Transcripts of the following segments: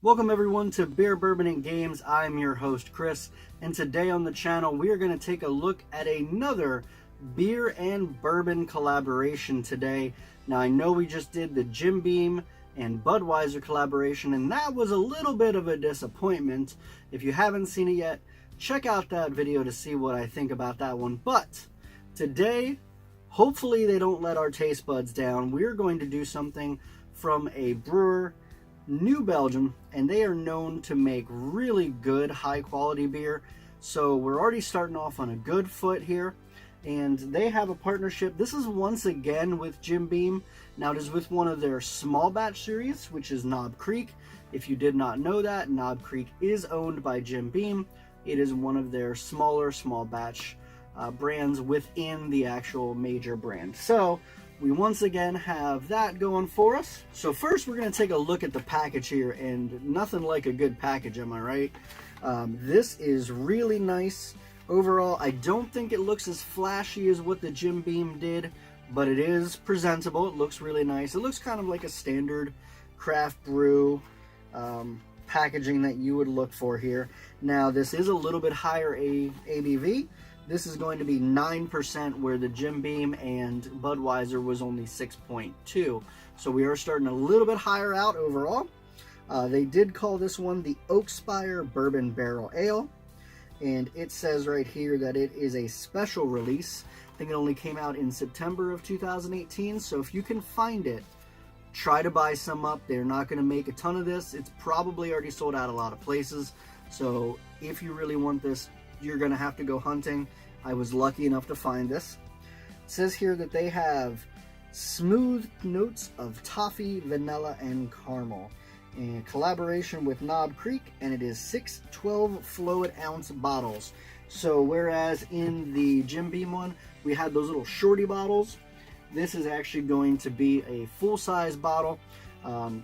Welcome everyone to Beer Bourbon and Games. I'm your host Chris, and today on the channel we are going to take a look at another beer and bourbon collaboration today. Now I know we just did the Jim Beam and Budweiser collaboration, and that was a little bit of a disappointment. If you haven't seen it yet, check out that video to see what I think about that one. But today, hopefully they don't let our taste buds down. We're going to do something from a brewer, New Belgium, and they are known to make really good high quality beer. So we're already starting off on a good foot here, and they have a partnership. This is once again with Jim Beam. Now it is with one of their small batch series, which is Knob Creek. If you did not know that, Knob Creek is owned by Jim Beam. It is one of their smaller small batch brands within the actual major brand. So we once again have that going for us. So first we're going to take a look at the package here, and nothing like a good package, am I right? This is really nice. Overall, I don't think it looks as flashy as what the Jim Beam did, but it is presentable. It looks really nice. It looks kind of like a standard craft brew packaging that you would look for here. Now this is a little bit higher ABV. This is going to be 9%, where the Jim Beam and Budweiser was only 6.2. So we are starting a little bit higher out overall. They did call this one the Oakspire Bourbon Barrel Ale. And it says right here that it is a special release. I think it only came out in September of 2018. So if you can find it, try to buy some up. They're not going to make a ton of this. It's probably already sold out a lot of places. So if you really want this, you're going to have to go hunting. I was lucky enough to find this. It says here that they have smooth notes of toffee, vanilla, and caramel in collaboration with Knob Creek, and it is 6 12 fluid ounce bottles. So whereas in the Jim Beam one we had those little shorty bottles, this is actually going to be a full-size bottle.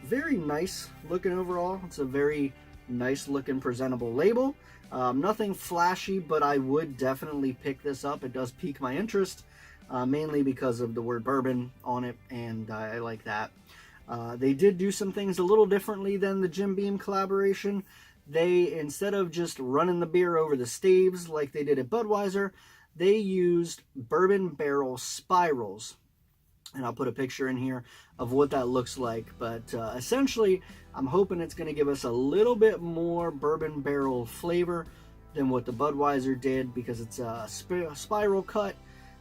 Very nice looking overall. It's a very nice looking presentable label. Nothing flashy, but I would definitely pick this up. It does pique my interest, mainly because of the word bourbon on it, and I like that. They did do some things a little differently than the Jim Beam collaboration. They, instead of just running the beer over the staves like they did at Budweiser, they used bourbon barrel spirals. And I'll put a picture in here of what that looks like. But essentially, I'm hoping it's going to give us a little bit more bourbon barrel flavor than what the Budweiser did, because it's a spiral cut.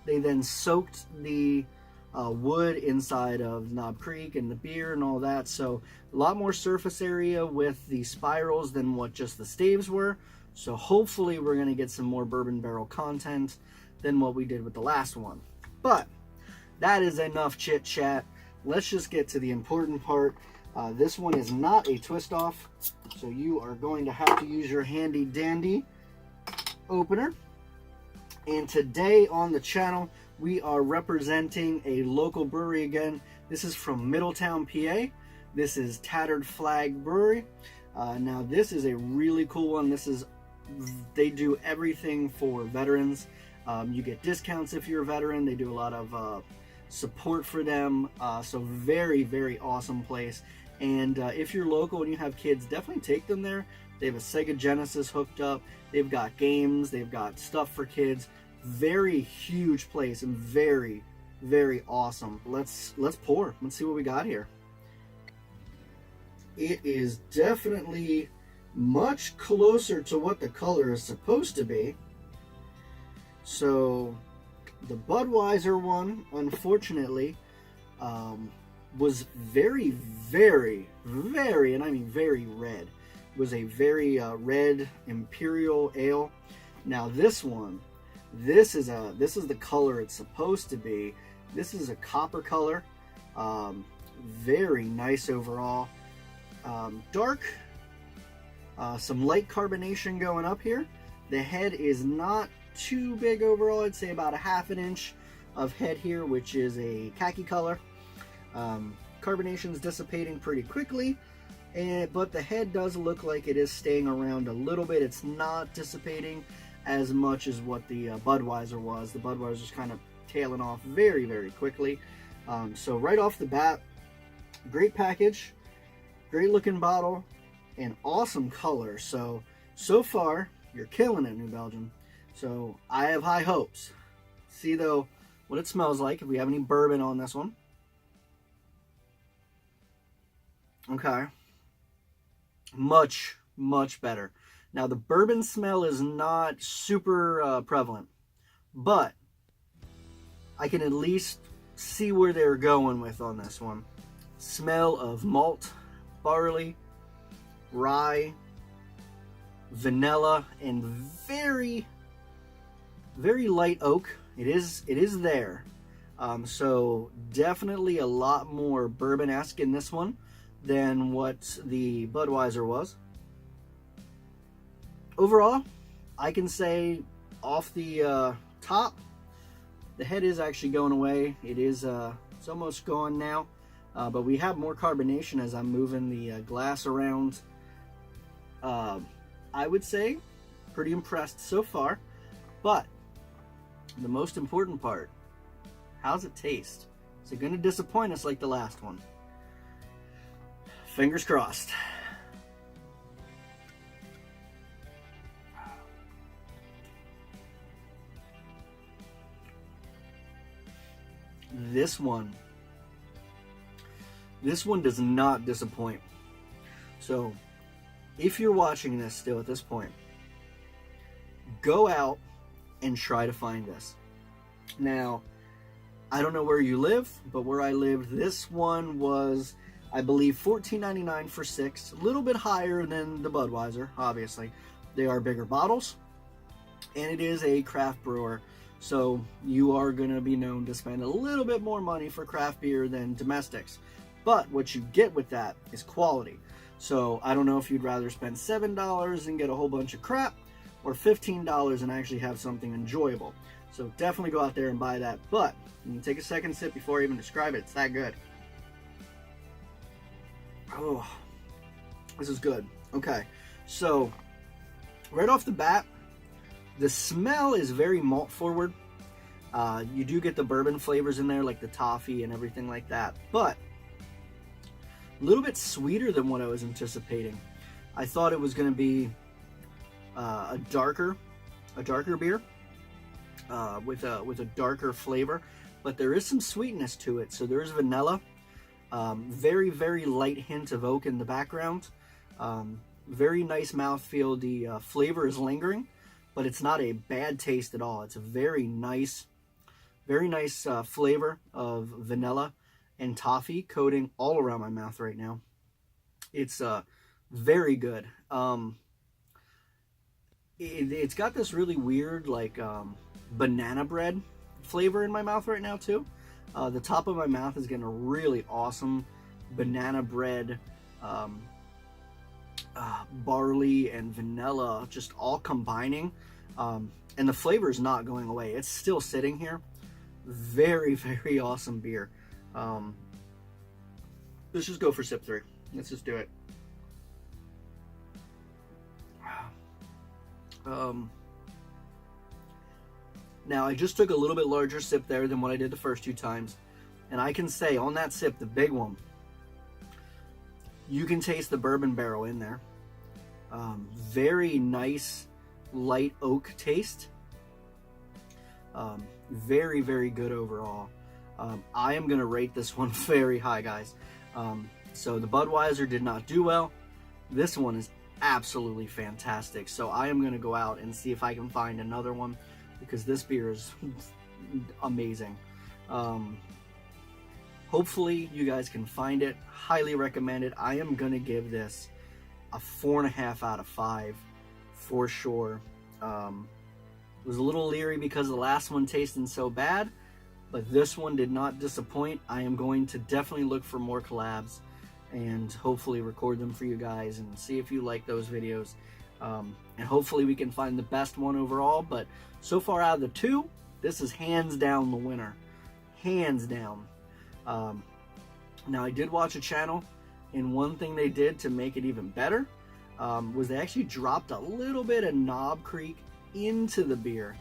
They then soaked the wood inside of Knob Creek and the beer and all that. So a lot more surface area with the spirals than what just the staves were. So hopefully we're going to get some more bourbon barrel content than what we did with the last one. But that is enough chit chat. Let's just get to the important part. This one is not a twist off, so you are going to have to use your handy dandy opener. And today on the channel, we are representing a local brewery again. This is from Middletown, PA. This is Tattered Flag Brewery. Now this is a really cool one. They do everything for veterans. You get discounts if you're a veteran. They do a lot of support for them. So very, very awesome place. And if you're local and you have kids, definitely take them there. They have a Sega Genesis hooked up. They've got games. They've got stuff for kids. Very huge place and very, very awesome. Let's pour. Let's see what we got here. It is definitely much closer to what the color is supposed to be. So the Budweiser one, unfortunately, was very, very, very, and I mean very red. It was a very red imperial ale. Now this one, this is the color it's supposed to be. This is a copper color. Very nice overall. Dark. Some light carbonation going up here. The head is not too big overall. I'd say about a ½ an inch of head here, which is a khaki color. Carbonation is dissipating pretty quickly, but the head does look like it is staying around a little bit. It's not dissipating as much as what the Budweiser was. The Budweiser's kind of tailing off very, very quickly. So right off the bat, great package, great looking bottle. and awesome color. So far, you're killing it, New Belgium. So I have high hopes. See though what it smells like, if we have any bourbon on this one. Okay. Much, much better. Now the bourbon smell is not super prevalent, but I can at least see where they're going with on this one. Smell of malt, barley, rye, vanilla, and very, very light oak. It is there. So definitely a lot more bourbon-esque in this one than what the Budweiser was. Overall, I can say off the top, the head is actually going away. It's almost gone now, but we have more carbonation as I'm moving the glass around. I would say pretty impressed so far, but the most important part, how's it taste? Is it going to disappoint us like the last one? Fingers crossed. This one does not disappoint. So if you're watching this still at this point, go out and try to find this. Now, I don't know where you live, but where I lived, this one was, I believe, $14.99 for 6. A little bit higher than the Budweiser, obviously. They are bigger bottles, and it is a craft brewer. So you are going to be known to spend a little bit more money for craft beer than domestics. But what you get with that is quality. So I don't know if you'd rather spend $7 and get a whole bunch of crap, or $15 and actually have something enjoyable. So definitely go out there and buy that. But you can take a second sip before I even describe it. It's that good. Oh, this is good. Okay, so right off the bat, the smell is very malt forward. You do get the bourbon flavors in there, like the toffee and everything like that, but a little bit sweeter than what I was anticipating. I thought it was going to be a darker beer with a darker flavor, but there is some sweetness to it. So there is vanilla, very, very light hint of oak in the background. Very nice mouthfeel. The flavor is lingering, but it's not a bad taste at all. It's a very nice flavor of vanilla and toffee coating all around my mouth right now. It's very good. It's got this really weird, like, banana bread flavor in my mouth right now too. The top of my mouth is getting a really awesome banana bread, barley and vanilla just all combining, and the flavor is not going away. It's still sitting here. Very, very awesome beer. Let's just go for sip 3. Let's just do it. Now I just took a little bit larger sip there than what I did the first 2 times, and I can say on that sip, the big one, you can taste the bourbon barrel in there. Very nice light oak taste. Very, very good overall. I am going to rate this one very high, guys. So the Budweiser did not do well. This one is absolutely fantastic. So I am going to go out and see if I can find another one, because this beer is amazing. Hopefully you guys can find it. Highly recommend it. I am going to give this a 4.5 out of 5 for sure. Was a little leery because the last one tasted so bad, but this one did not disappoint. I am going to definitely look for more collabs and hopefully record them for you guys and see if you like those videos. And hopefully we can find the best one overall, but so far out of the 2, this is hands down the winner. Hands down. Now I did watch a channel, and one thing they did to make it even better was they actually dropped a little bit of Knob Creek into the beer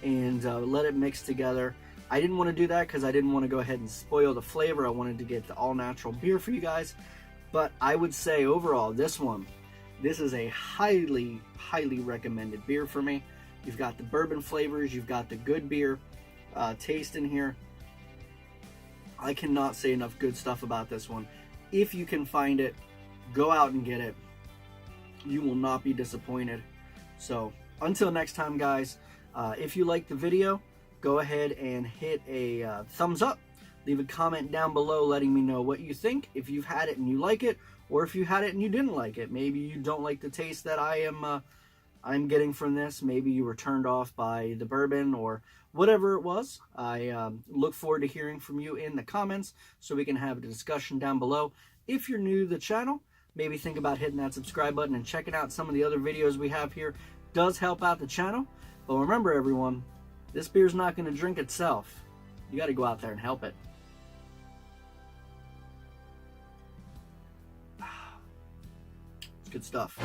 and let it mix together. I didn't want to do that because I didn't want to go ahead and spoil the flavor. I wanted to get the all natural beer for you guys. But I would say overall, this one This is a highly, highly recommended beer for me. You've got the bourbon flavors, you've got the good beer taste in here. I cannot say enough good stuff about this one. If you can find it, go out and get it. You will not be disappointed. So until next time, guys, if you liked the video, go ahead and hit a thumbs up. Leave a comment down below letting me know what you think, if you've had it and you like it, or if you had it and you didn't like it. Maybe you don't like the taste that I'm getting from this. Maybe you were turned off by the bourbon or whatever it was. I look forward to hearing from you in the comments so we can have a discussion down below. If you're new to the channel, maybe think about hitting that subscribe button and checking out some of the other videos we have here. Does help out the channel. But remember, everyone, this beer's not going to drink itself. You got to go out there and help it. It's good stuff.